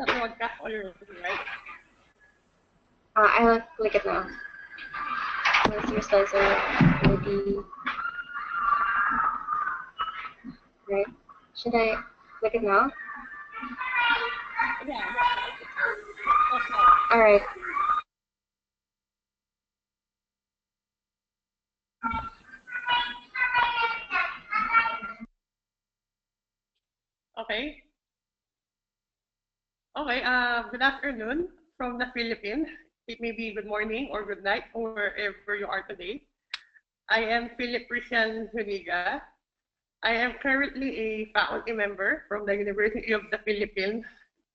not broadcast already, right? I'll click it now. Once your slides are ready. Right. Should I click it now? Yeah. Okay. All right. Okay. Okay. Good afternoon from the Philippines. It may be good morning or good night, or wherever you are today. I am Philip Christian Zuniga. I am currently a faculty member from the University of the Philippines,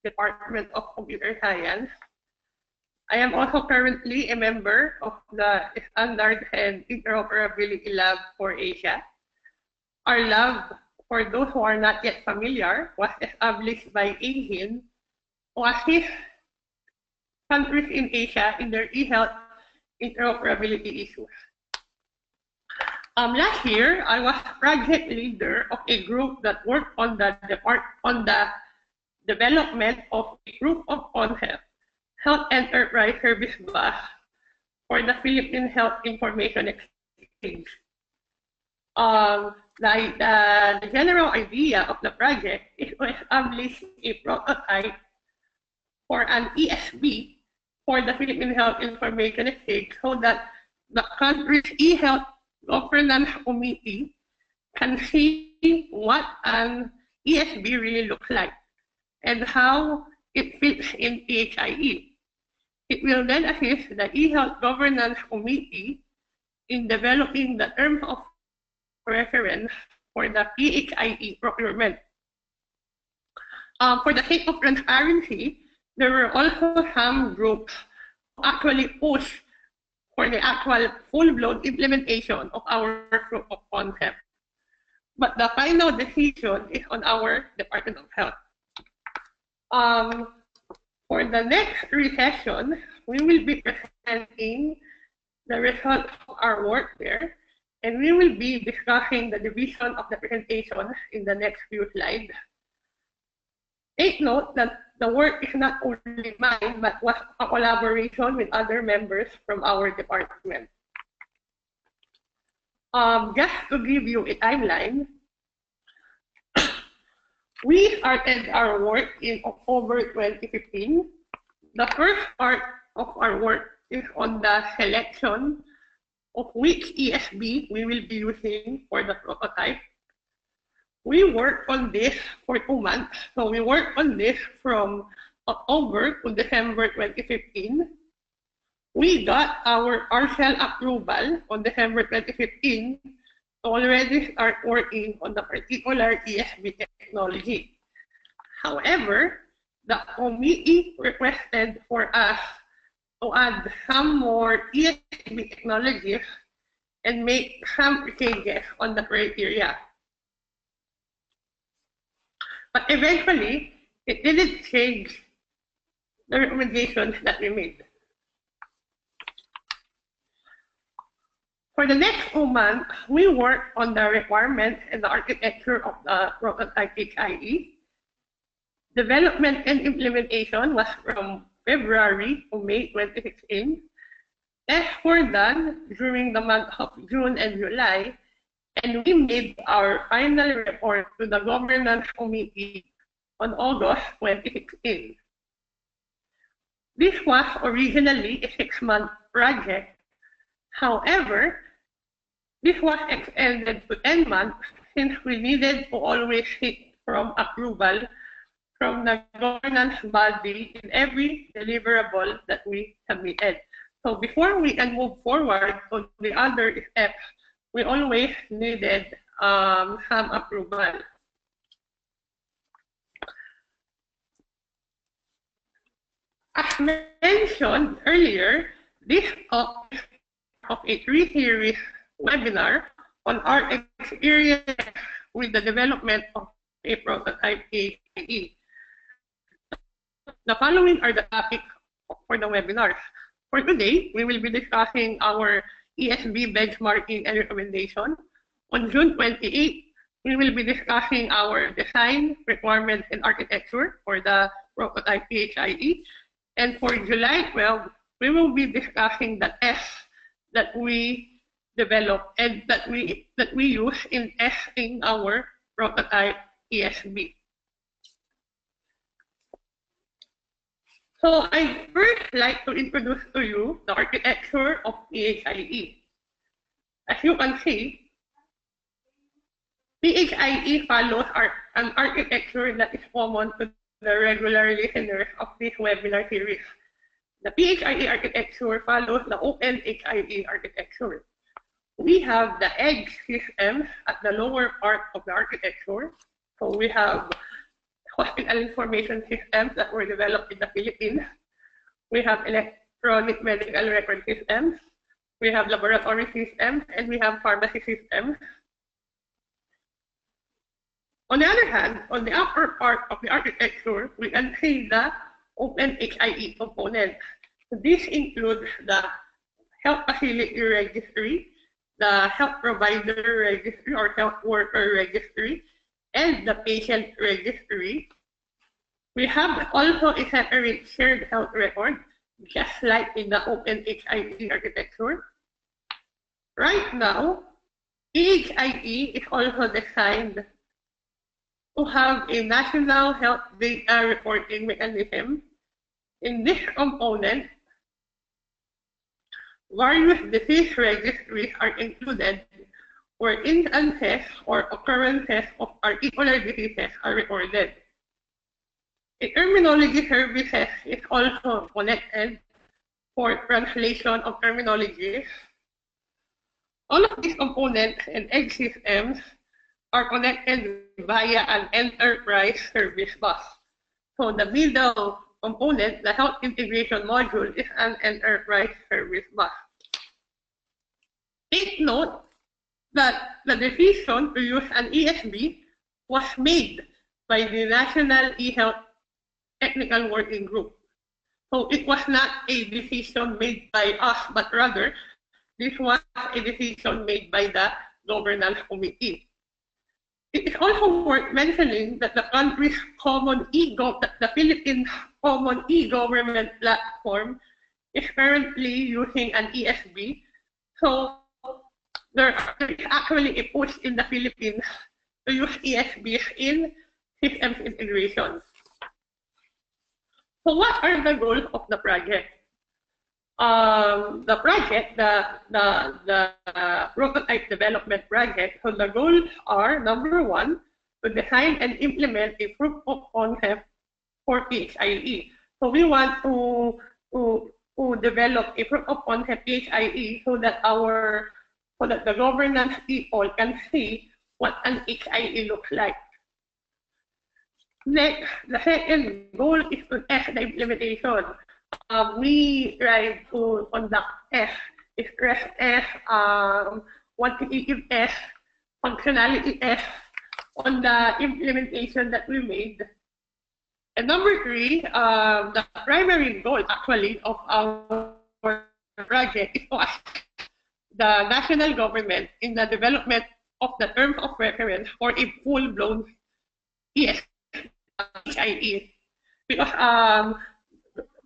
Department of Computer Science. I am also currently a member of the Standard and Interoperability Lab for Asia. Our lab, for those who are not yet familiar, was established by AeHIN to assist countries in Asia in their e-health interoperability issues. Last year, I was project leader of a group that worked on the development of a proof of concept health enterprise service bus for the Philippine Health Information Exchange. The general idea of the project is to establish a prototype for an ESB for the Philippine Health Information Exchange so that the country's e-health governance committee can see what an ESB really looks like and how it fits in PHIE. It will then assist the e-health governance committee in developing the terms of reference for the PHIE procurement. For the sake of transparency, there were also some groups who actually push for the actual full-blown implementation of our proof of concept. But the final decision is on our Department of Health. For the next 3 sessions, we will be presenting the results of our work there, and we will be discussing the division of the presentation in the next few slides. Take note that the work is not only mine, but was a collaboration with other members from our department. Just to give you a timeline, we started our work in October 2015. The first part of our work is on the selection of which ESB we will be using for the prototype. We worked on this for 2 months. So we worked on this from October to December 2015. We got our RCEL approval on December 2015 to already start working on the particular ESB technology. However, the committee requested for us to add some more ESB technologies and make some changes on the criteria. But eventually, it didn't change the recommendations that we made. For the next 2 months, we worked on the requirements and the architecture of the prototype HIE. Development and implementation was from February to May 2016. Tests were done during the month of June and July, and we made our final report to the governance committee on August 2016. This was originally a 6-month project. However, this was extended to 10 months since we needed to always seek from approval from the governance body in every deliverable that we submitted. So before we can move forward to the other steps, we always needed some approval. As mentioned earlier, this talk is of a 3-series webinar on our experience with the development of a prototype AeHIN. The following are the topics for the webinars. For today, we will be discussing our ESB benchmarking and recommendation. On June 28, we will be discussing our design, requirements, and architecture for the prototype PHIE. And for July 12, we will be discussing the tests that we develop and that we use in testing our prototype ESB. So I'd first like to introduce to you the architecture of PHIE. As you can see, PHIE follows an architecture that is common to the regular listeners of this webinar series. The PHIE architecture follows the OpenHIE architecture. We have the edge systems at the lower part of the architecture. So we have hospital information systems that were developed in the Philippines. We have electronic medical record systems. We have laboratory systems, and we have pharmacy systems. On the other hand, on the upper part of the architecture, we can see the OpenHIE component. So this includes the health facility registry, the health provider registry or health worker registry, and the patient registry. We have also a separate shared health record, just like in the OpenHIE architecture. Right now, PHIE is also designed to have a national health data reporting mechanism. In this component, various disease registries are included where instances or occurrences of particular diseases are recorded. A terminology services is also connected for translation of terminologies. All of these components and edge systems are connected via an enterprise service bus. So the middle component, the health integration module, is an enterprise service bus. Take note that the decision to use an ESB was made by the National eHealth Technical Working Group. So it was not a decision made by us, but rather this was a decision made by the governance committee. It is also worth mentioning that the country's the Philippines common e-government platform is currently using an ESB. So there is actually a push in the Philippines to use ESBs in systems integration. So what are the goals of the project? The prototype development project, so the goals are, number one, to design and implement a proof of concept for PHIE. So we want to develop a proof of concept PHIE so that the governance people can see what an HIE looks like. Next, the second goal is to test the implementation. We try to conduct tests, stress tests, quantitative tests, functionality tests on the implementation that we made. And number three, the primary goal actually of our project is to assist the national government in the development of the terms of reference for a full-blown ESB, because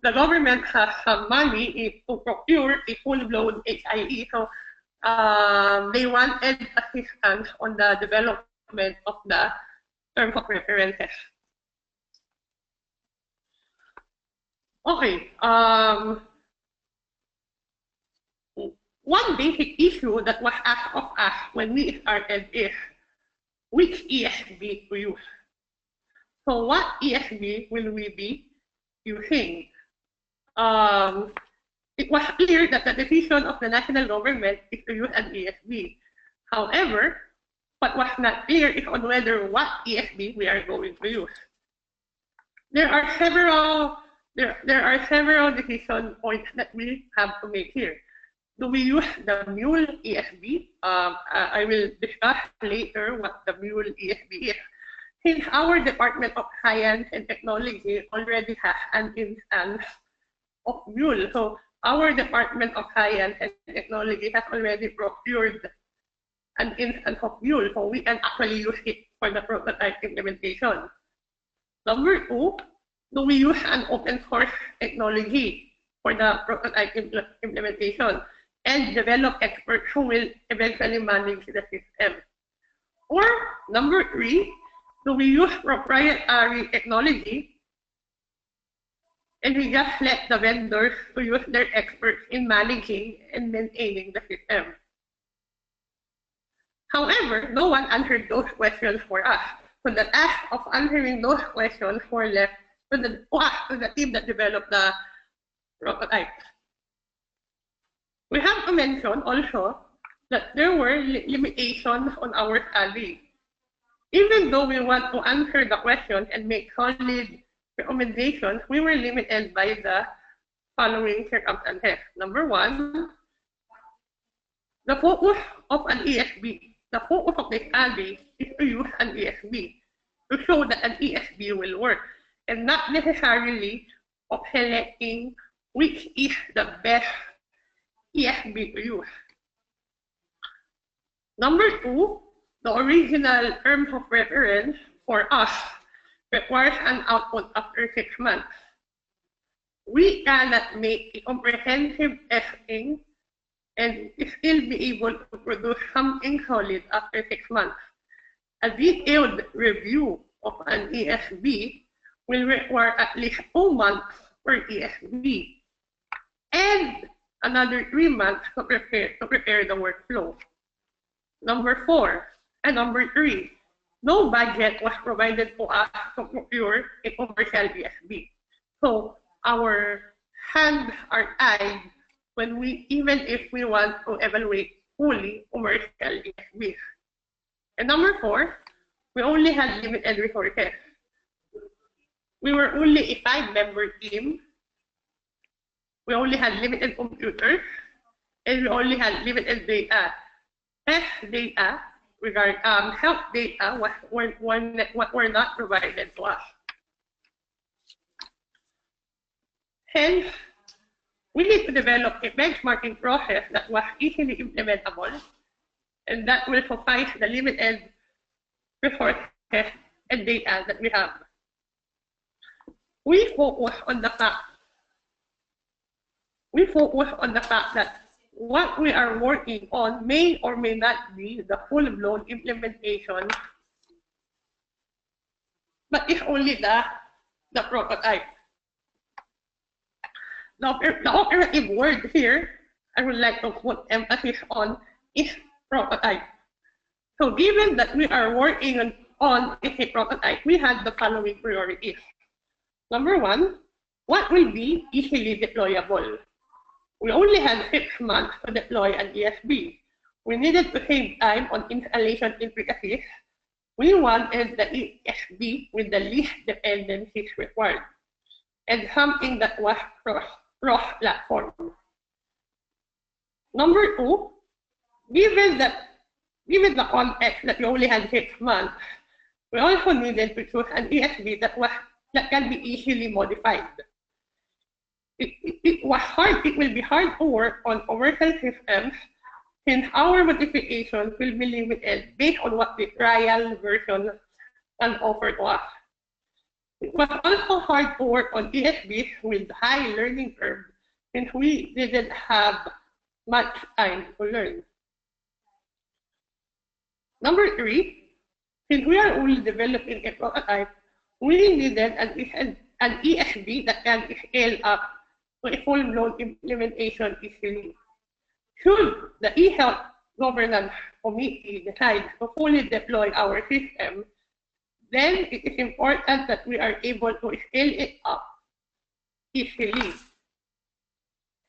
the government has some money to procure a full-blown HIE, so they wanted assistance on the development of the terms of references. Okay, one basic issue that was asked of us when we started is which ESB to use. So what ESB will we be using? It was clear that the decision of the national government is to use an ESB. However, what was not clear is on whether what ESB we are going to use. There are several decision points that we have to make here. Do we use the mule ESB? I will discuss later what the mule ESB is. Since our Department of Science and Technology already has an instance of mule, so our Department of Science and Technology has already procured an instance of mule, so we can actually use it for the prototype implementation. Number two, do we use an open source technology for the prototype implementation and develop experts who will eventually manage the system? Or number 3, do we use proprietary technology and we just let the vendors to use their experts in managing and maintaining the system? However, no one answered those questions for us. So the task of answering those questions were left to the team that developed the prototype. We have to mention also that there were limitations on our study. Even though we want to answer the question and make solid recommendations, we were limited by the following circumstances. Number 1, the focus of an ESB. The focus of the study is to use an ESB to show that an ESB will work, and not necessarily of selecting which is the best ESB to use. Number 2, the original terms of reference for us requires an output after 6 months. We cannot make a comprehensive testing and still be able to produce something solid after 6 months. A detailed review of an ESB will require at least 2 months per ESB and another 3 months to prepare the workflow. Number 3, no budget was provided to us to procure a commercial ESB. So our hands are tied even if we want to evaluate fully commercial ESBs. And number 4, we only had limited resources. We were only a 5-member team. We only had limited computers, and we only had limited data. Test data, health data were not provided to us. Hence, we need to develop a benchmarking process that was easily implementable and that will suffice the limited resources and data that we have. We focus on the fact that what we are working on may or may not be the full-blown implementation, but it's only the prototype. The operative word here I would like to put emphasis on is prototype. So given that we are working on a prototype, we had the following priorities. Number 1, what will be easily deployable? We only had 6 months to deploy an ESB. We needed to save time on installation intricacies. We wanted the ESB with the least dependencies required, and something that was cross-platform. Number 2, given the context that we only had 6 months, we also needed to choose an ESB that can be easily modified. It will be hard to work on commercial systems since our modifications will be limited based on what the trial version can offer to us. It was also hard to work on ESBs with high learning curve since we didn't have much time to learn. Number 3, since we are only developing a prototype, we needed an ESB that can scale up to a full-blown implementation easily. Should the eHealth Governance Committee decide to fully deploy our system, then it is important that we are able to scale it up easily.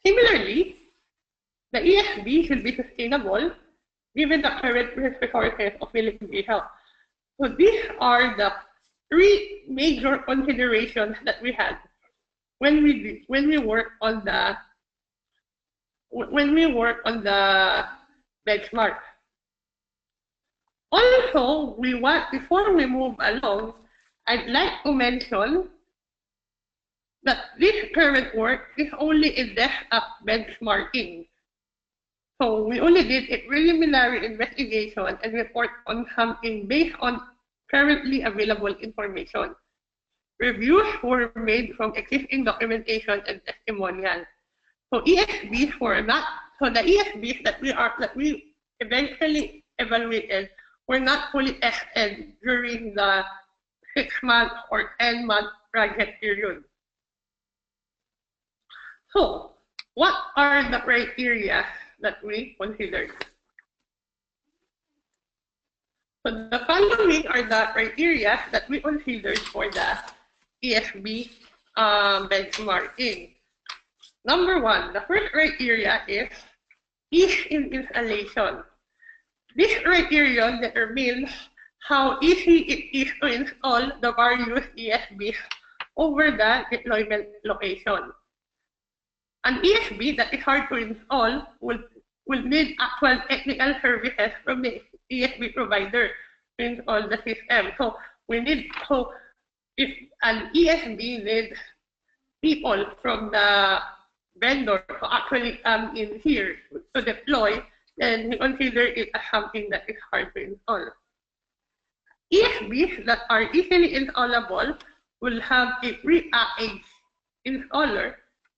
Similarly, the ESB should be sustainable given the current resources of Philippine eHealth. So these are the 3 major considerations that we had when we work on the benchmark. Also, before we move along, I'd like to mention that this current work is only a desktop benchmarking. So we only did a preliminary investigation and report on something based on currently available information. reviews were made from existing documentation and testimonial. So ESBs were not, so the ESBs that we eventually evaluated were not fully tested during the 6-month or 10-month project period. So, what are the criteria that we considered? So the following are the criteria that we considered for the ESB benchmarking. Number 1, the first criteria is ease in installation. This criterion determines how easy it is to install the various ESBs over the deployment location. An ESB that is hard to install will need actual technical services from the ESB provider to install the system. So if an ESB needs people from the vendor to actually come in here to deploy, then we consider it as something that is hard to install. ESBs that are easily installable will have a pre-packaged installer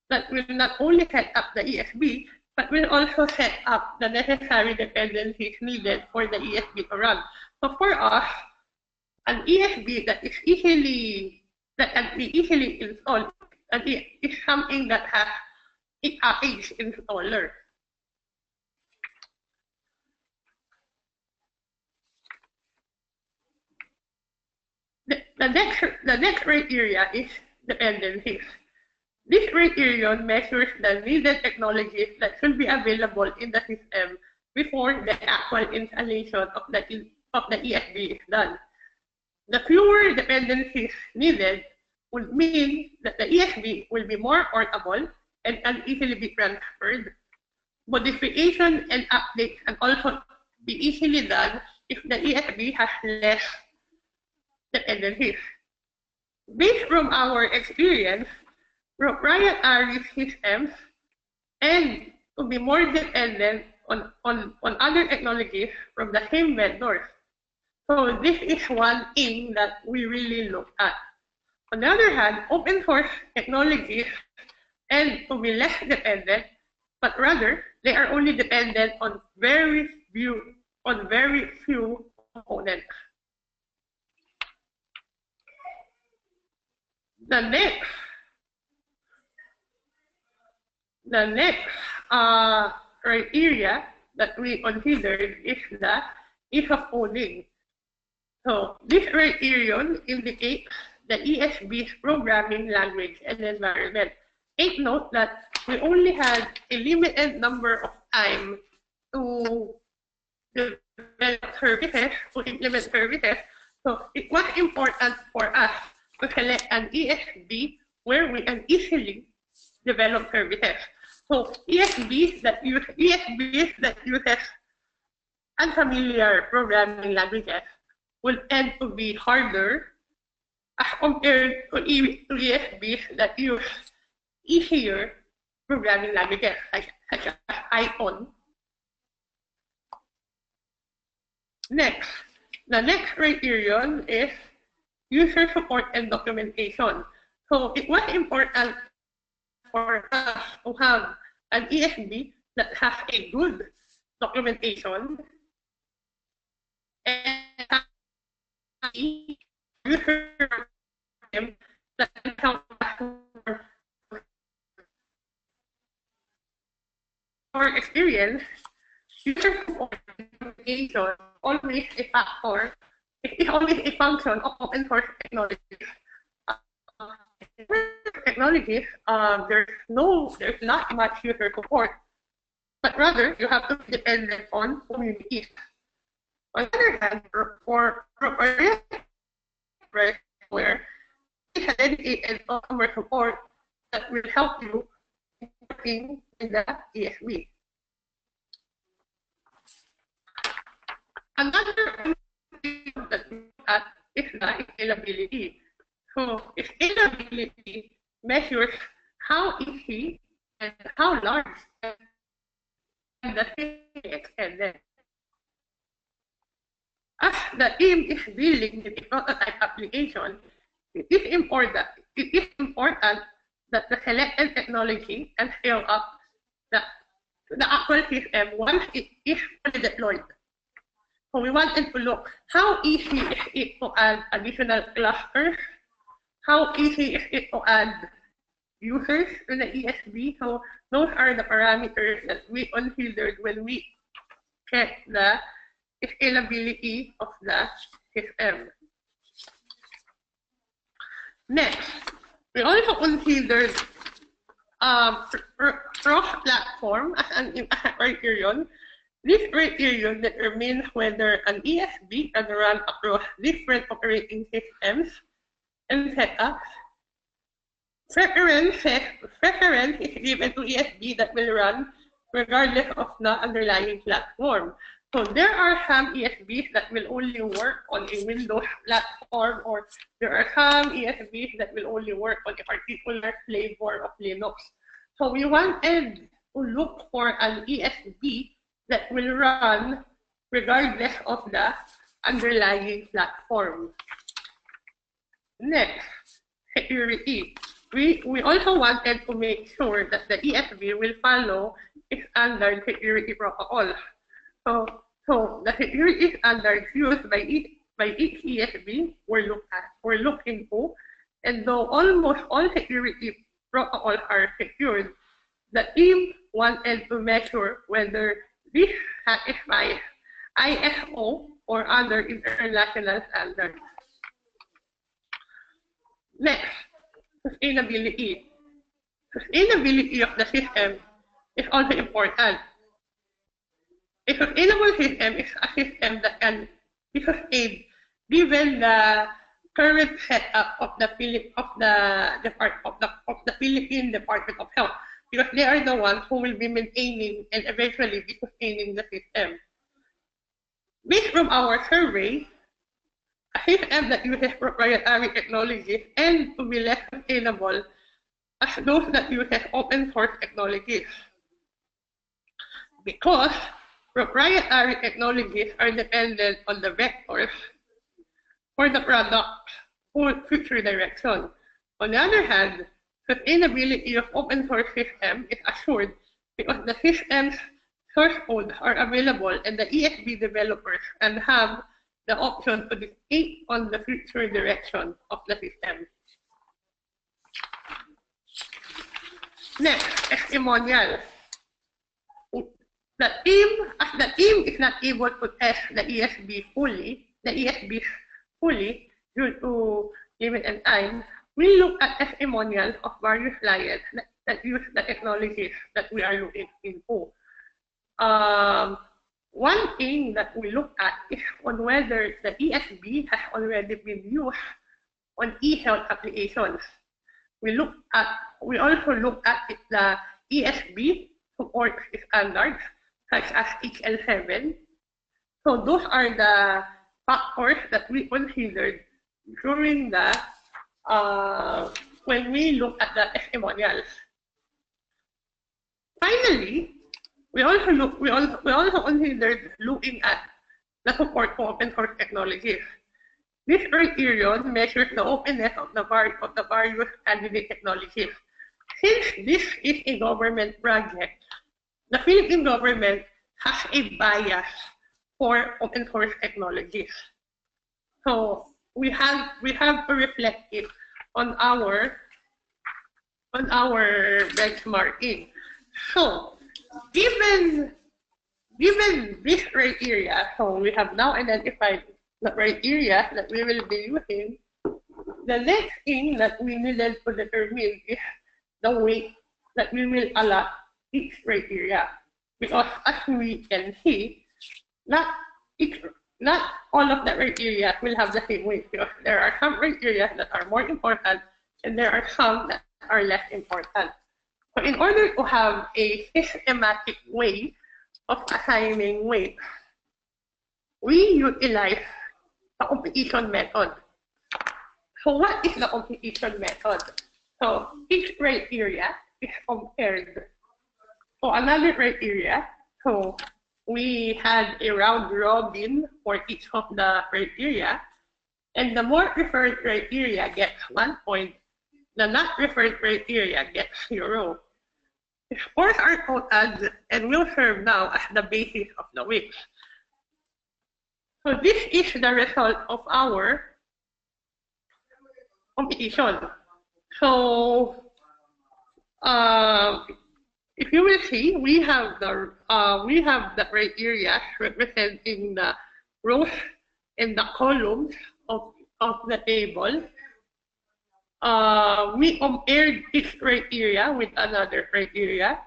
that will not only set up the ESB, but will also set up the necessary dependencies needed for the ESB to run. So for us, an ESB that can be easily installed is something that has a packaged installer. The next criteria is dependencies. This criterion measures the needed technologies that should be available in the system before the actual installation of the ESB is done. The fewer dependencies needed would mean that the ESB will be more portable and can easily be transferred. Modification and updates can also be easily done if the ESB has less dependencies. Based from our experience, proprietary systems and to be more dependent on other technologies from the same vendors. So this is one thing that we really look at. On the other hand, open source technologies tend to be less dependent, but rather they are only dependent on very few components. The next criteria that we considered is the ease of coding. So this criterion indicates the ESB's programming language and environment. Take note that we only had a limited number of time to develop services, to implement services. So it was important for us to select an ESB where we can easily develop services. So ESBs that uses unfamiliar programming languages will tend to be harder as compared to ESBs that use easier programming languages such as AeHIN. Next, the next criterion is user support and documentation. So it was important for us to have an ESB that has a good documentation and user that can help our experience. User support and documentation always a factor. It is always a function of open source technologies. Technologies, there's not much user support, but rather you have to be dependent on communities. On the other hand, for where it's a dedicated customer support that will help you working in the ESB. Another thing that we look at is the scalability. So scalability measures how easy and how large can the system be extended. As the team is building the prototype application, It is important. It is important that the selected technology can scale up the actual system once it is fully deployed. So we wanted to look how easy is it to add additional clusters, how easy is it to add users to the ESB. So those are the parameters that we considered when we check the scalability of the system. Next, we also considered cross-platform as a criterion. This criterion determines whether an ESB can run across different operating systems and setups. Preference is given to ESB that will run regardless of the underlying platform. So there are some ESBs that will only work on a Windows platform, or there are some ESBs that will only work on a particular flavor of Linux. So we wanted to look for an ESB that will run regardless of the underlying platform. Next, security. We also wanted to make sure that the ESB will follow a standard security protocol. So the security standards used by each ESB we're looking to, and though almost all security protocols are secured, the team wanted to measure whether this satisfies ISO or other international standards. Next, sustainability. Sustainability of the system is also important. A sustainable system is a system that can be sustained given the current setup of the Philippine Department of Health, because they are the ones who will be maintaining and eventually be sustaining the system. Based from our survey, a system that uses proprietary technologies tends to be less sustainable as those that uses open source technologies, because proprietary technologies are dependent on the vectors for the product or future direction. On the other hand, sustainability of open source system is assured because the system's source codes are available and the ESB developers can have the option to dictate on the future direction of the system. Next, testimonial. The team is not able to test the ESBs fully due to limit and time. We look at testimonials of various clients that use the technologies that we are looking into. One thing that we look at is on whether the ESB has already been used on e-health applications. We also look at if the ESB supports standards such as HL7. So those are the factors that we considered during the when we look at the testimonials. Finally, we also considered looking at the support for open source technologies. This criterion measures the openness of the various candidate technologies. Since this is a government project, the Philippine government has a bias for open source technologies. So we have to reflect it on our benchmarking. So given this criteria, so we have now identified the criteria that we will be using. The next thing that we needed to determine is the weight that we will allot each criteria, because as we can see, not all of the criteria will have the same weight, because there are some criteria that are more important and there are some that are less important. So in order to have a systematic way of assigning weight, we utilize the competition method. So what is the competition method? So each criteria is compared to another criteria. So we had a round robin for each of the criteria, And the more referred criteria gets 1 point, the not referred criteria gets 0. The scores are totaled and will serve now as the basis of the weeks. So this is the result of our competition. So if you will see, we have the criteria representing the rows and the columns of the table. We compared each criteria with another criteria.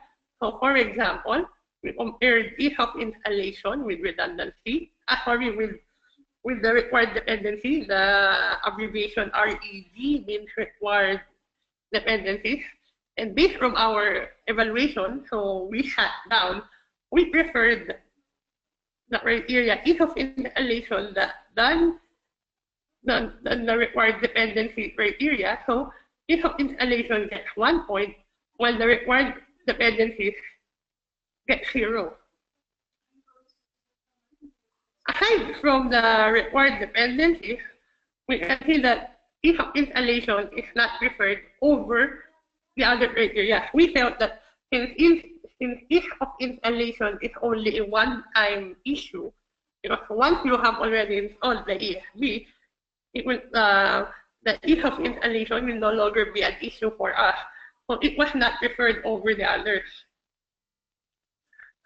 So for example, we compared ease of installation with redundancy, with the required dependency, the abbreviation RED means required dependencies. And based from our evaluation, so we sat down, we preferred the criteria ease of installation than the required dependency criteria. So ease of installation gets 1 point, while the required dependencies get 0. Aside from the required dependencies, we can see that ease of installation is not preferred over the other criteria. We felt that since ease of installation is only a one-time issue, because once you have already installed the ESB, it will, the ease of installation will no longer be an issue for us. So it was not preferred over the others.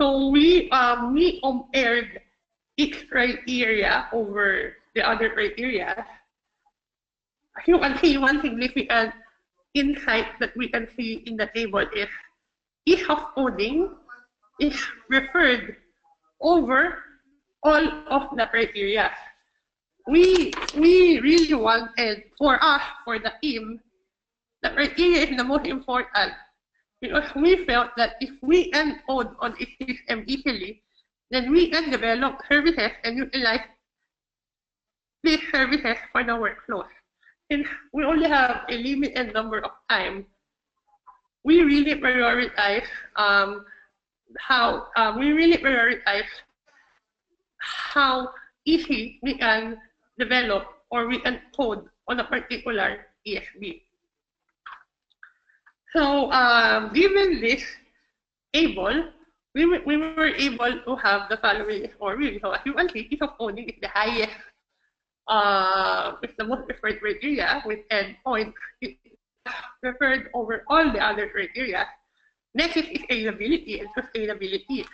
So we compared each criteria over the other criteria. As you can see, one significant insight that we can see in the table is ease of coding is preferred over all of the criteria. We really wanted, for us, for the team, the criteria is the most important, because we felt that if we encode on a system easily, then we can develop services and utilize these services for the workflows. Since we only have a limited number of time, we really prioritize how easy we can develop or we can code on a particular ESB. So given this table, we were able to have the following scoring. So as you can see, ease of coding is the highest, it's the most preferred criteria with 10 points. It's preferred over all the other criteria. Next is scalability and sustainability.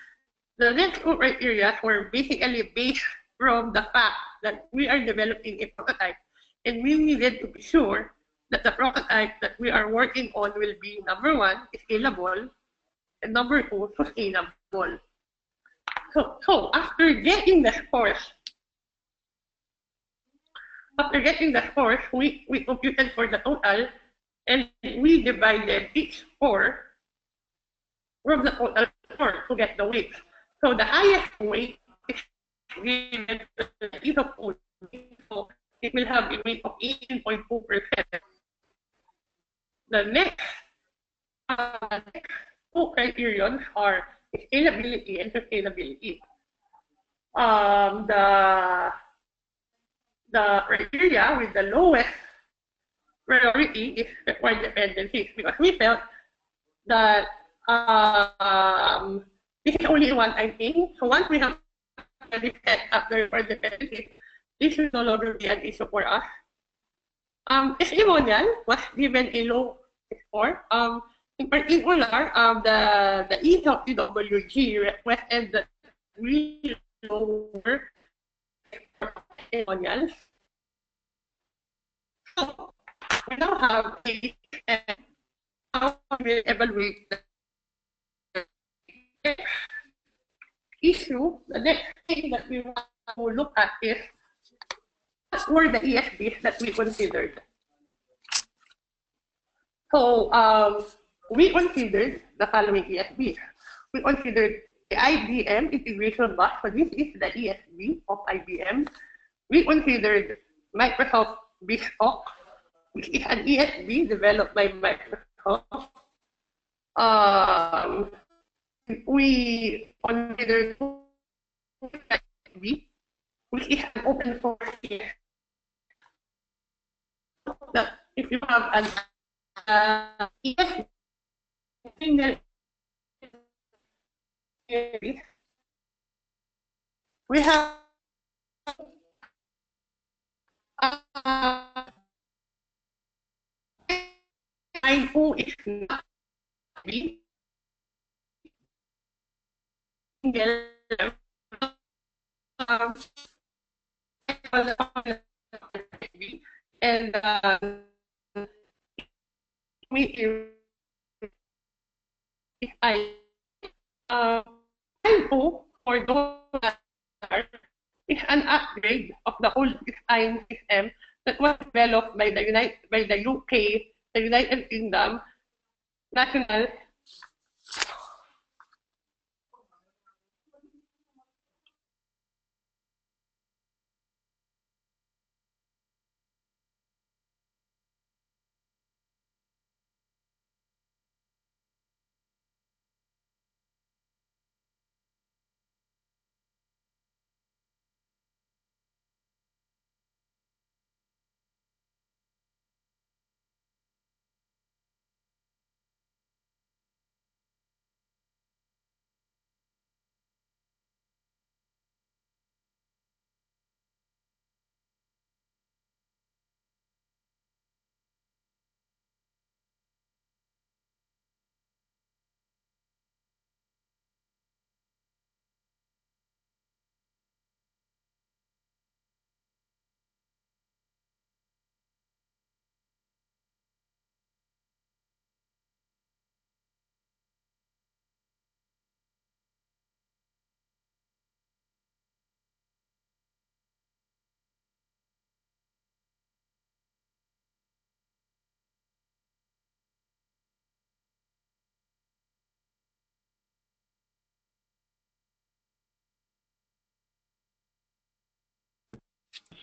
The next two criteria were basically based from the fact that we are developing a prototype, and we needed to be sure that the prototype that we are working on will be, number one, scalable, and number two, sustainable. So after getting the scores, we computed for the total, and we divided each score from the total score to get the weight. So the highest weight is given to the ease of coding, so it will have a weight of 18.2%. The next two criterions are scalability and sustainability. The criteria with the lowest priority is required dependencies, because we felt that this is only one-time thing. So once we have set up the required dependencies, this will no longer be an issue for us. Testimonial was given a low score. In particular, the EWG requested that we lower testimonials. So we now have a how we evaluate the issue. The next thing that we want to look at is what were the ESBs that we considered. So we considered the following ESBs. We considered the IBM integration bus. So this is the ESB of IBM. We considered Microsoft BizTalk, which is an ESB developed by Microsoft. We considered ESB, which is an open source ESB that if you have an ESB, single ESB, we have who is not single and we if I IO for those that are is an upgrade of the whole design system that was developed by the UK, the United Kingdom, National.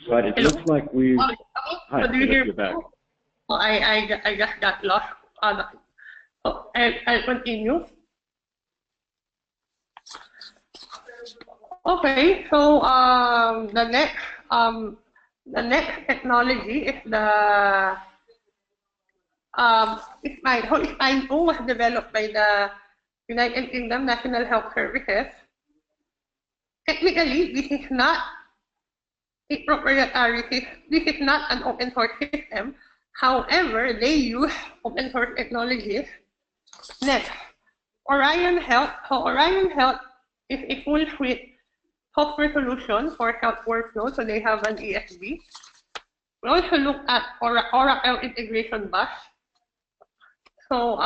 Right, it looks like we. Hi, do you hear? Back. Oh, I just got lost. I'll continue. Okay, so the next technology is the ISO was developed by the United Kingdom National Health Services. Technically, this is not a proprietary system. This is not an open source system. However, they use open source technologies. Next, Orion Health. So Orion Health is a full suite software solution for health workflow. So they have an ESB. We also look at Oracle Integration Bus. So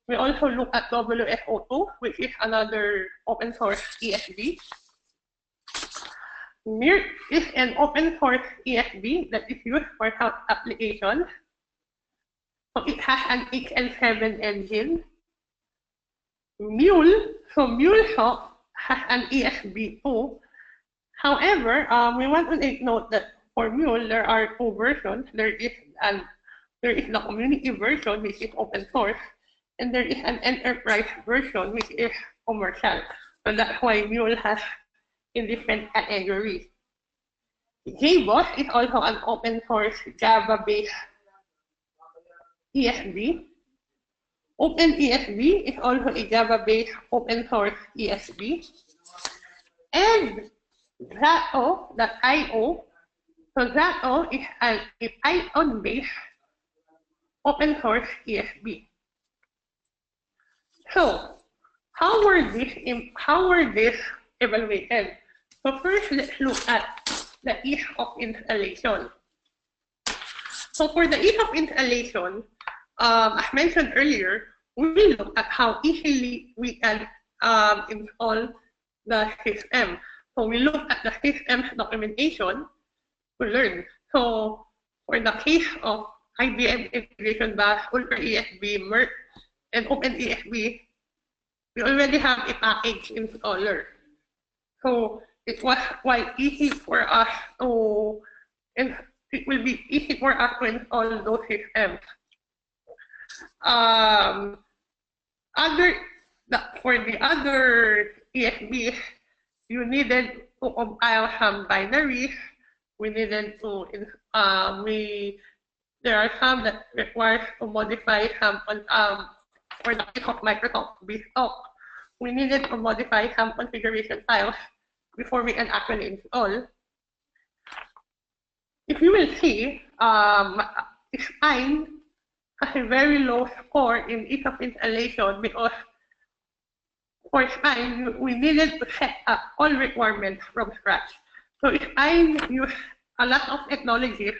we also look at WSO2, which is another open source ESB. MIRT is an open source ESB that is used for health applications. So it has an HL7 engine. Mule, so MuleSoft has an ESB too. However, we want to take note that for Mule, there are two versions. There is the community version, which is open source, and there is an enterprise version, which is commercial. So that's why Mule has in different categories. JBoss is also an open source Java-based ESB. OpenESB is also a Java-based open source ESB. And Zato.io, so Zato is a Python-based open source ESB. So, how were these evaluated? So first, let's look at the ease of installation. So for the ease of installation, as mentioned earlier, we look at how easily we can install the system. So we look at the system's documentation to learn. So for the case of IBM Integration Bus, Ultra ESB, MERT, and OpenESB, we already have a package installer. So it was quite easy for us to, and it will be easy for us to install those systems. For the other ESBs, you needed to compile some binaries. We needed to, there are some that requires to modify some, for the case of Microsoft Bstock, we needed to modify some configuration files before we can actually install. If you will see, ESB has a very low score in ease of installation because for ESB, we needed to set up all requirements from scratch. So ESB uses a lot of technologies,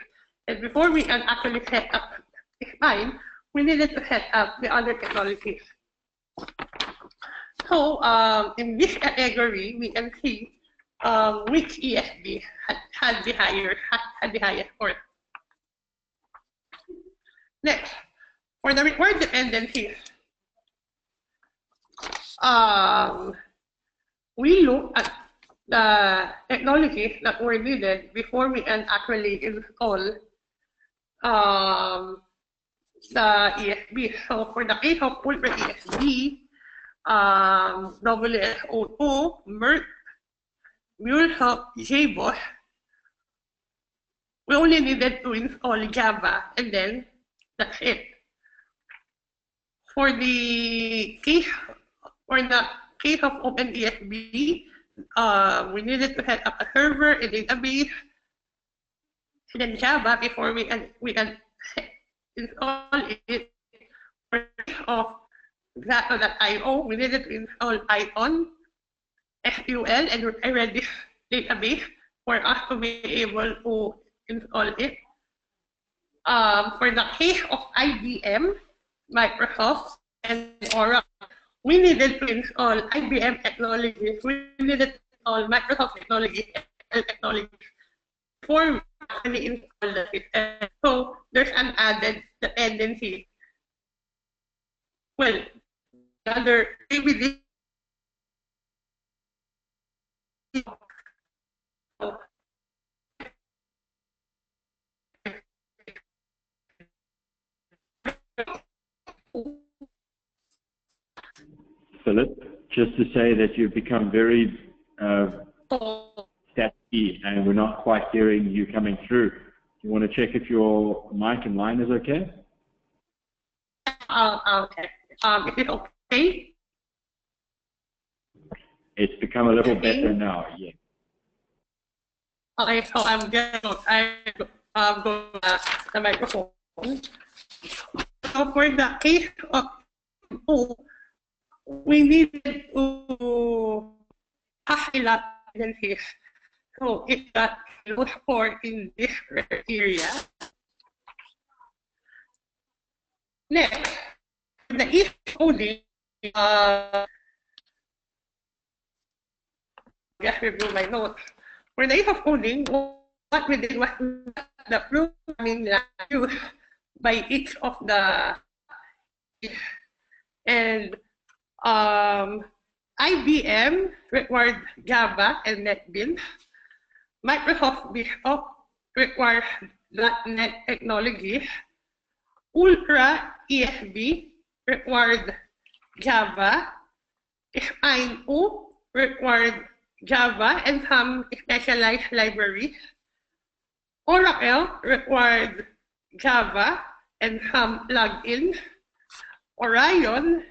and before we can actually set up ESB, we needed to set up the other technologies. So in this category, we can see which ESB had the highest score. Next, for the required dependencies, we look at the technologies that were needed before we can actually install the ESB. So for the case of Ultra ESB, WSO2, MERT, MuleSoft, JBoss, we only needed to install Java, and then that's it. For the case of OpenESB, we needed to set up a server, a database, and then Java before we can install it. For the case of Zato.io, we needed to install Python, SQL, and a Redis database for us to be able to install it. For the case of IBM, Microsoft, and Oracle, we needed to install IBM technologies, we needed to install Microsoft technologies, and technologies before we actually install the system. So there's an added dependency. Well, other maybe Philip, just to say that you've become very staticky and we're not quite hearing you coming through. You want to check if your mic and line is okay? Okay. Is it okay? It's become a little better now, yeah. Okay, so I'm going to the microphone. So for the case of we needed to highlight dependencies. So it got low score in this criteria. Next, the if coding, just review my notes. For the if of coding, what we did was the programming language by each of the and IBM required Java and NetBeans. Microsoft Bstock requires .NET technologies. Ultra ESB required Java. ESB required Java and some specialized libraries. Oracle required Java and some plugins. Orion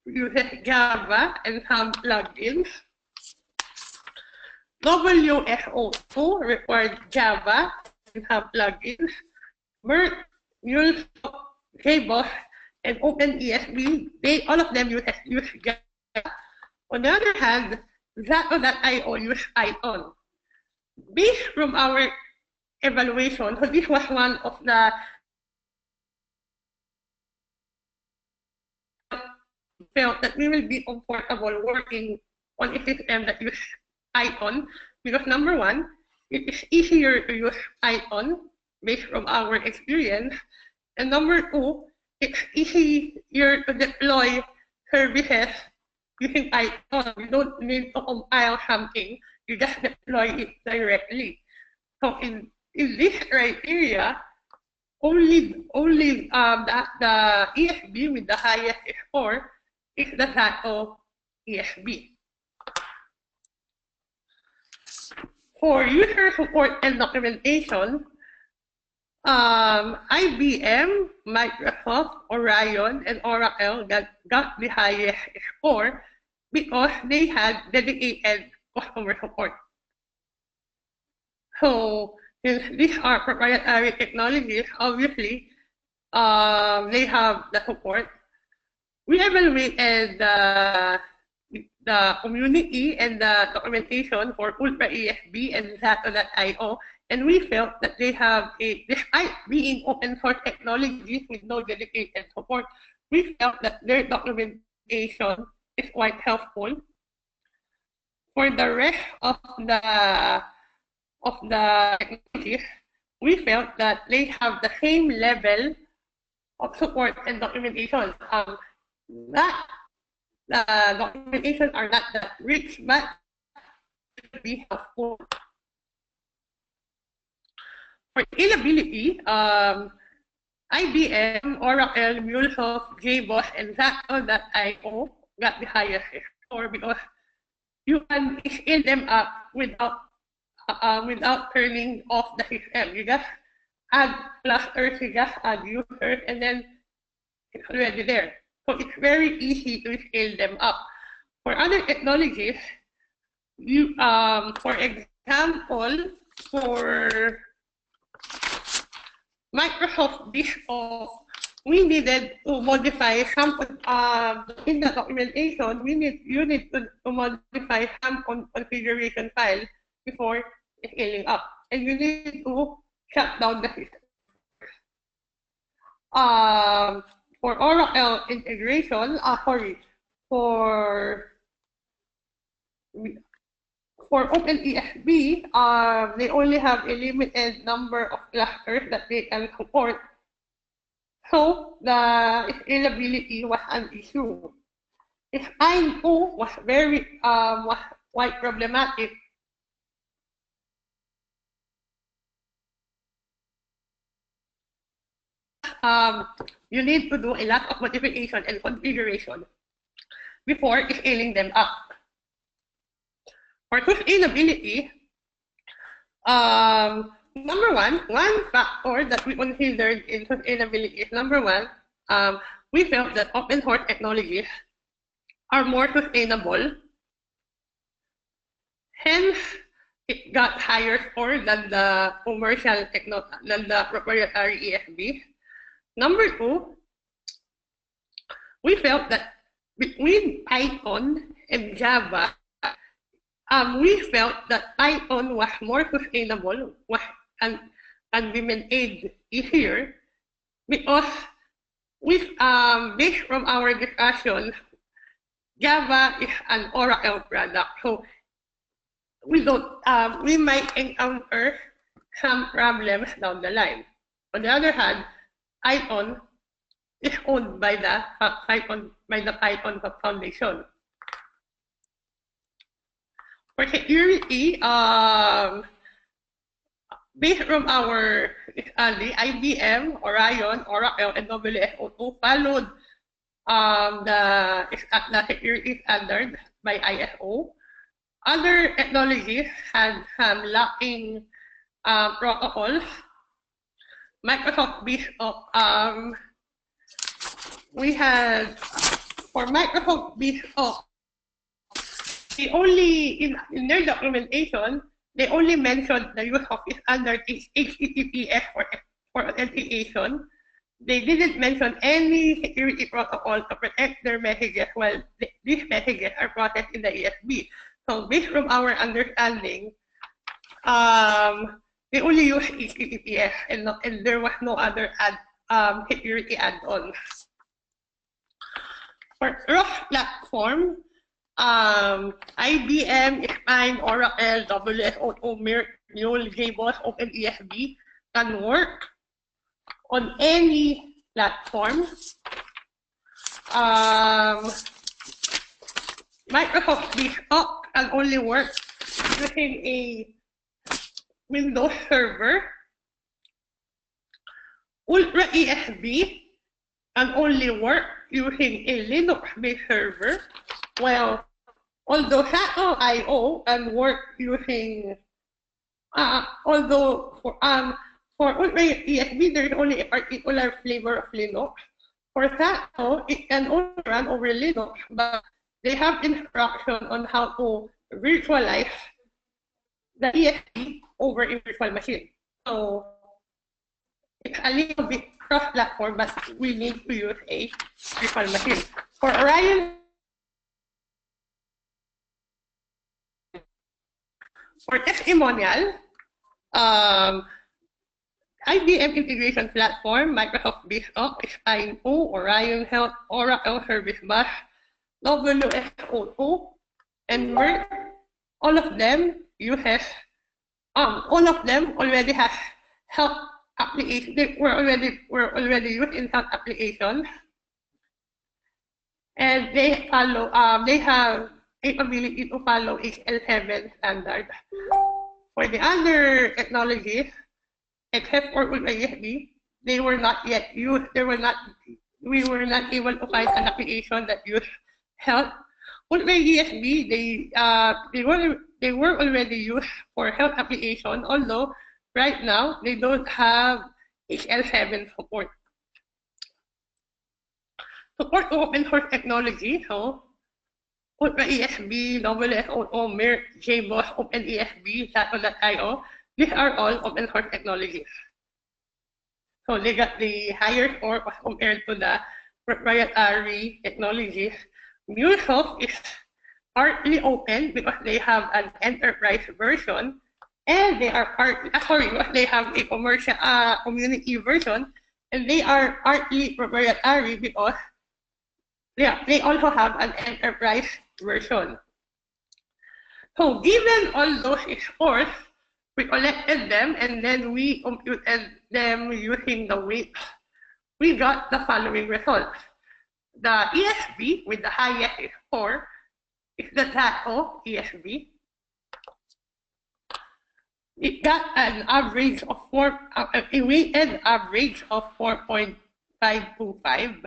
uses Java and some plugins. WSO2 required Java and some plugins. MERT, MuleSoft, JBoss, and OpenESB, all of them use Java. On the other hand, Zato.io use Python. Based from our evaluation, so this was one of the felt that we will be comfortable working on a system that uses Python because number one, it is easier to use Python based from our experience, and number two, it's easier to deploy services using Python. You don't need to compile something, you just deploy it directly. So in this criteria, only the ESB with the highest score is the Zato ESB. For user support and documentation, IBM, Microsoft, Orion, and Oracle got the highest score because they had dedicated customer support. So since these are proprietary technologies, obviously, they have the support. We evaluated the community and the documentation for Ultra ESB and Zato.io, and we felt that they have despite being open source technologies with no dedicated support, we felt that their documentation is quite helpful. For the rest of the technologies, we felt that they have the same level of support and documentation. That the documentation are not that rich, but should be helpful. For scalability, IBM, Oracle, MuleSoft, JBoss, and Zato.io got the highest score because you can scale them up without turning off the system. You just add clusters, you just add users, and then it's already there. So it's very easy to scale them up. For other technologies, you for example, for Microsoft Desktop, we needed to modify some in the documentation. You need to modify some configuration files before scaling up, and you need to shut down the system. For Oracle integration, for OpenESB, they only have a limited number of clusters that they can support. So the scalability was an issue. Spine 2 was quite problematic. You need to do a lot of modification and configuration before scaling them up. For sustainability, number one factor that we considered in sustainability is number one, we felt that open source technologies are more sustainable. Hence, it got higher score than the commercial than the proprietary ESB. Number two, we felt that between Python and Java, we felt that Python was more sustainable and be made easier because based from our discussion, Java is an Oracle product, so we might encounter some problems down the line. On the other hand, Python is owned by the Python Foundation. For security, based from our study, IBM, Orion, Oracle, and WSO2 followed the security standard by ISO. Other technologies had some lacking protocols. Microsoft Desktop, we had, for Microsoft Desktop, they only, in their documentation, they only mentioned the use of standard HTTPS for authentication. They didn't mention any security protocol to protect their messages while these messages are processed in the ESB. So based from our understanding, they only use HTTPS and there was no other security add-ons. For cross-platform, IBM, Spine, Oracle, WSO2, Mule, JBoss, OpenESB can work on any platform. Microsoft Desktop can only work using a Windows server. Ultra ESB can only work using a Linux-based server, while although Zato.io can work using Although for ESB, there's only a particular flavor of Linux. For that, it can only run over Linux, but they have instruction on how to virtualize the ESB over a virtual machine. So it's a little bit cross-platform, but we need to use a virtual machine. For Orion, for Testimonial, IBM Integration Platform, Microsoft BizOp, Spine2, Orion Health, Oracle Service Bus, WSO2, and Merck, all of them already have health applications. They were already used in health applications, and they follow. They have capability to follow HL7 standard. For the other technologies, except for ESB, they were not yet used. We were not able to find an application that used health. ESB, they were already used for health application, although right now they don't have HL7 support. Support to open source technology, so ESB, WSO2, Merck, JBoss, OpenESB, Sato.io, these are all open source technologies. So they got the higher score compared to the proprietary technologies. MuleSoft is partly open because they have an enterprise version, and they are they have a commercial community version, and they are partly proprietary because they also have an enterprise version. So given all those scores, we collected them and then we computed them using the weights. We got the following results. The ESB with the highest score is the Zato ESB. It got an average of a weighted average of 4.525.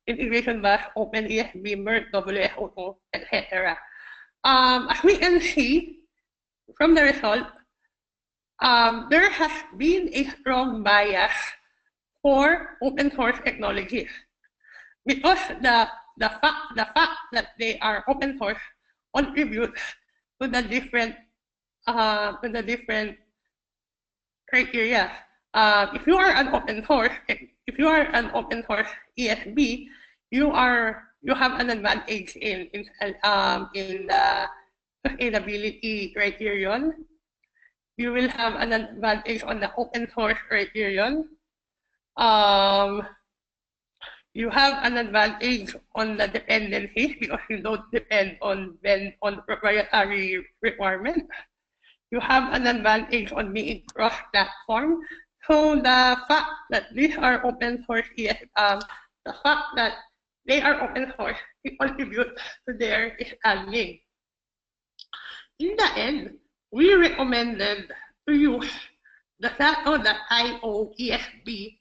Integration bus, OpenESB, Merck, WSO2, etc. As we can see from the result, there has been a strong bias for open source technologies because the fact that they are open source contributes to the different criteria. If you are an open source ESB, you have an advantage in the sustainability criterion. You will have an advantage on the open source criterion. You have an advantage on the dependencies because you don't depend on proprietary requirements. You have an advantage on being cross-platform. So the fact that these are open source the fact that they are open source, it contributes to their standing. In the end, we recommended to use the Sato.io ESB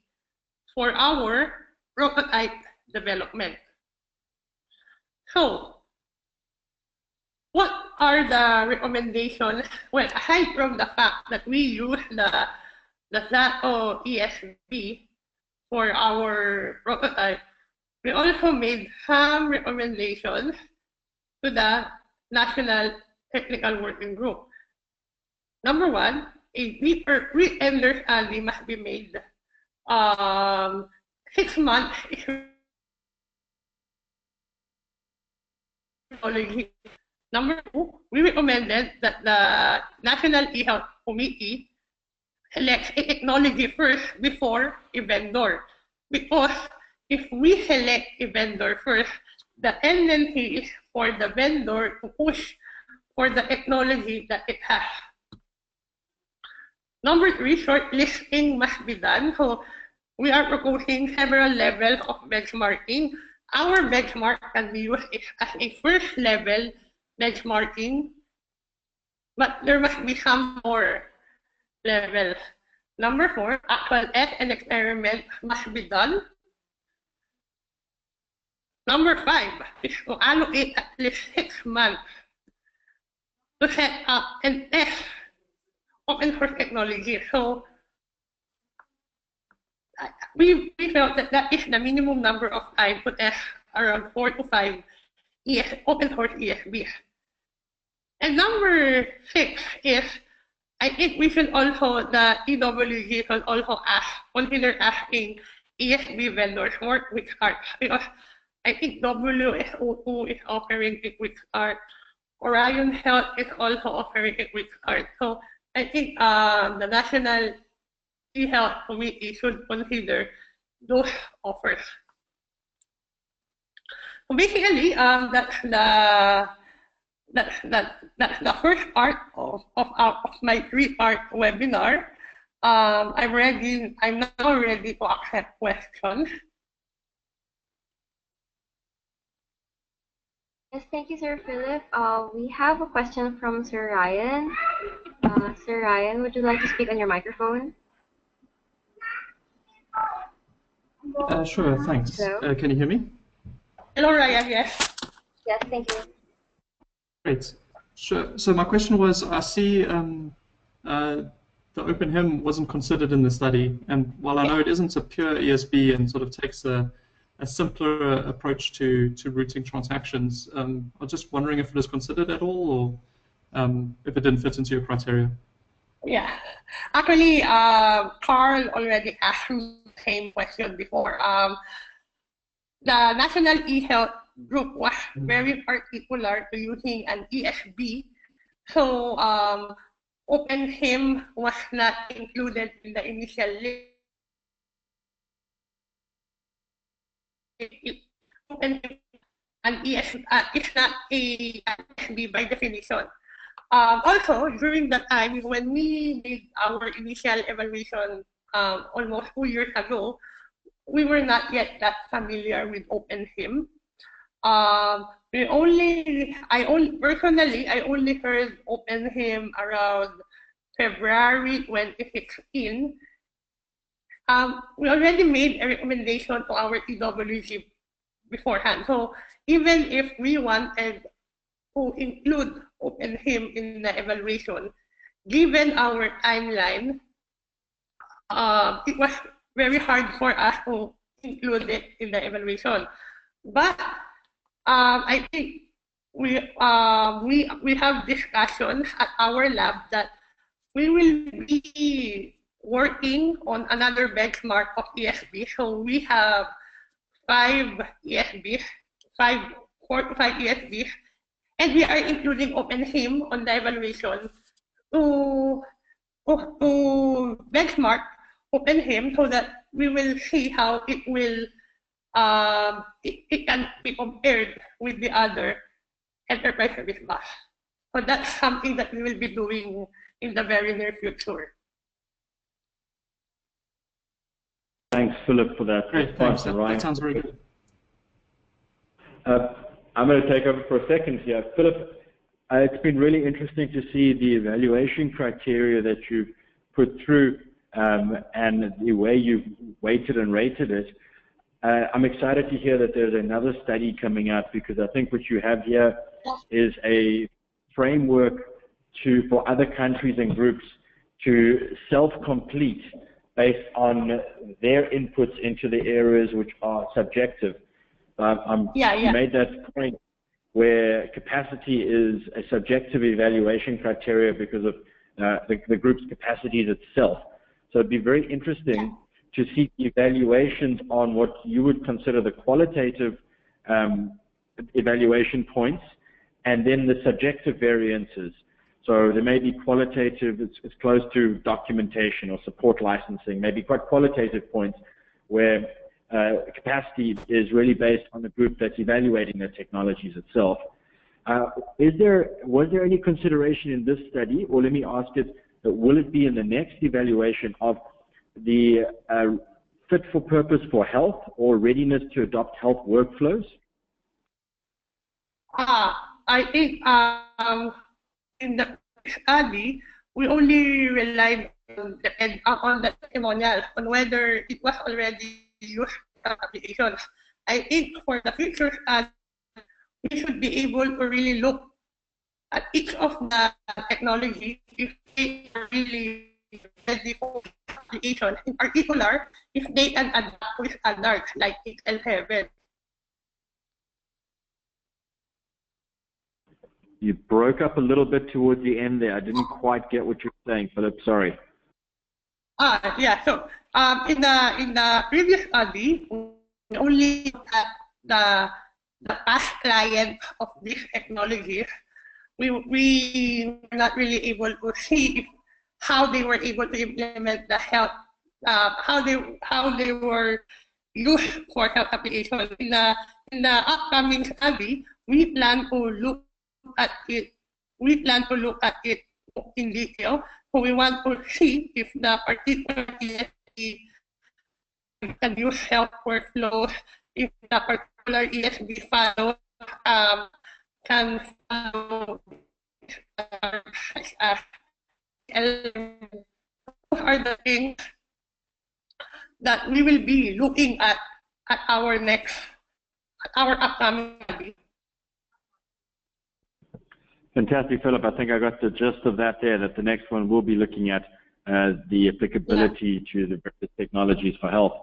for our prototype development. So, what are the recommendations? Well, aside from the fact that we use the Sato ESB for our prototype, we also made some recommendations to the National Technical Working Group. Number one, a deeper understanding must be made. 6 months is technology. Number two, we recommended that the National eHealth Committee selects a technology first before a vendor. Because if we select a vendor first, the tendency is for the vendor to push for the technology that it has. Number three, shortlisting must be done. So we are proposing several levels of benchmarking. Our benchmark can be used as a first level benchmarking, but there must be some more levels. Number four, actual test and experiment must be done Number 5 is to allocate at least 6 months to set up and test open source technology. So we felt that that is the minimum number of time to test around 4 to 5 open source ESBs. And number 6 is, I think we should also, the EWG should also consider asking ESB vendors for quick start, because I think WSO2 is offering a quick start. Orion Health is also offering a quick start. So I think the National eHealth Committee should consider those offers. So basically, that's the first part of my 3-part webinar. I'm now ready to accept questions. Yes, thank you, Sir Philip. We have a question from Sir Ryan. Sir Ryan, would you like to speak on your microphone? Sure, thanks. Can you hear me? Hello, Ryan, yes. Yes, thank you. Great. Sure. So my question was, I see the OpenHIM wasn't considered in the study, and while I know it isn't a pure ESB and sort of takes a simpler approach to routing transactions, I was just wondering if it was considered at all, or if it didn't fit into your criteria. Yeah, actually, Carl already asked me the same question before. The National eHealth group was very particular to using an ESB, so OpenHIM was not included in the initial list. OpenHIM and ESB is not a ESB by definition. Also, during that time, when we did our initial evaluation almost 2 years ago, we were not yet that familiar with OpenHIM. Personally, I only heard OpenHIM around February 2016. We already made a recommendation to our EWG beforehand. So even if we wanted to include OpenHIM in the evaluation, given our timeline, it was very hard for us to include it in the evaluation. But I think we have discussions at our lab that we will be working on another benchmark of ESB. So we have 4 to 5 ESBs, and we are including OpenHIM on the evaluation to benchmark OpenHIM so that we will see how it will it can be compared with the other enterprise service bus. So that's something that we will be doing in the very near future. Thanks, Philip, for that. Great, thanks. That sounds very good. I'm going to take over for a second here. Philip, it's been really interesting to see the evaluation criteria that you've put through and the way you've weighted and rated it. I'm excited to hear that there's another study coming out, because I think what you have here is a framework for other countries and groups to self-complete based on their inputs into the areas which are subjective. You made that point where capacity is a subjective evaluation criteria because of the group's capacities itself. So it'd be very interesting to see evaluations on what you would consider the qualitative evaluation points, and then the subjective variances. So there may be qualitative, it's close to documentation or support licensing, maybe quite qualitative points where capacity is really based on the group that's evaluating the technologies itself. Was there any consideration in this study, or let me ask it, will it be in the next evaluation of the fit for purpose for health or readiness to adopt health workflows? I think in the study, we only relied on the testimonials, on whether it was already used in applications. I think for the future, we should be able to really look at each of the technologies if they are really ready for application. In particular, if they can adapt with standards like HL7. You broke up a little bit towards the end there. I didn't quite get what you're saying, Philip. Sorry. Yeah. So in the previous study, we only looked at the past clients of these technologies. We were not really able to see how they were able to implement the health, how they were used for health applications. In the upcoming study, we plan to look at it. We plan to look at it in detail. So we want to see if the particular ESB can use health workflows, if the particular ESB follows can follow those are the things that we will be looking at our upcoming study. Fantastic, Philip. I think I got the gist of that there, that the next one will be looking at the applicability to the various technologies for health.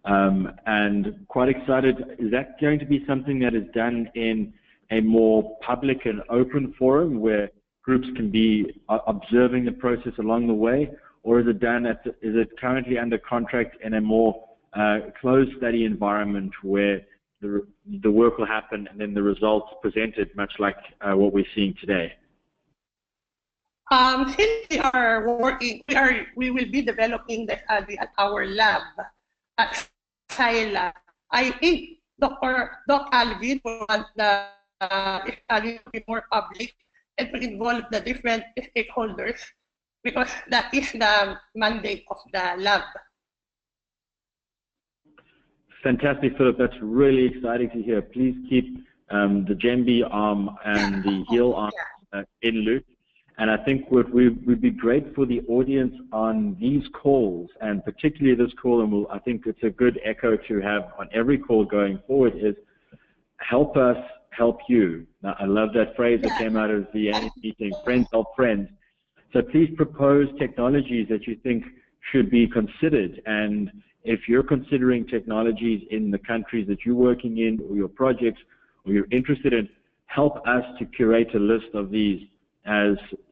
And quite excited, is that going to be something that is done in a more public and open forum where groups can be observing the process along the way, or is it done is it currently under contract in a more closed study environment where the work will happen and then the results presented, much like what we're seeing today? Since we are working, we will be developing the study at our lab, at SciLab. I think Doc Alvin will want the study to be more public and to involve the different stakeholders, because that is the mandate of the lab. Fantastic, Philip. That's really exciting to hear. Please keep the GEMBI arm and the HEAL arm in loop. And I think what would be great for the audience on these calls, and particularly this call, and I think it's a good echo to have on every call going forward, is help us help you. Now, I love that phrase that came out of the annual meeting, friends help friends. So please propose technologies that you think should be considered. And if you're considering technologies in the countries that you're working in, or your projects, or you're interested in, help us to curate a list of these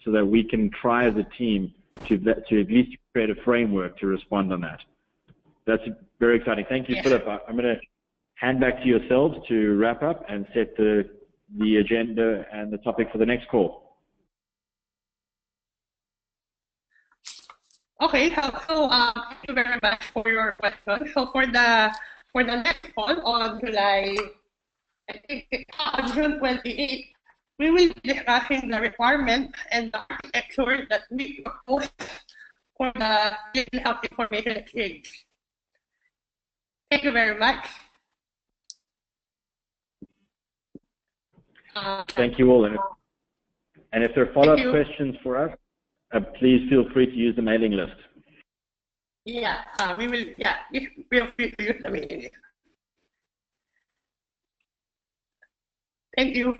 so that we can try as a team to at least create a framework to respond on that. That's very exciting. Thank you, Philip. I'm going to hand back to yourselves to wrap up and set the agenda and the topic for the next call. Okay, so thank you very much for your question. So for the next call on June 28th, we will be discussing the requirements and the architecture that we propose for the Digital Health Information Exchange. Thank you very much. Thank you all. And if there are follow-up questions for us, please feel free to use the mailing list. Yeah, we will. Yeah, feel free to use the mailing list. Thank you.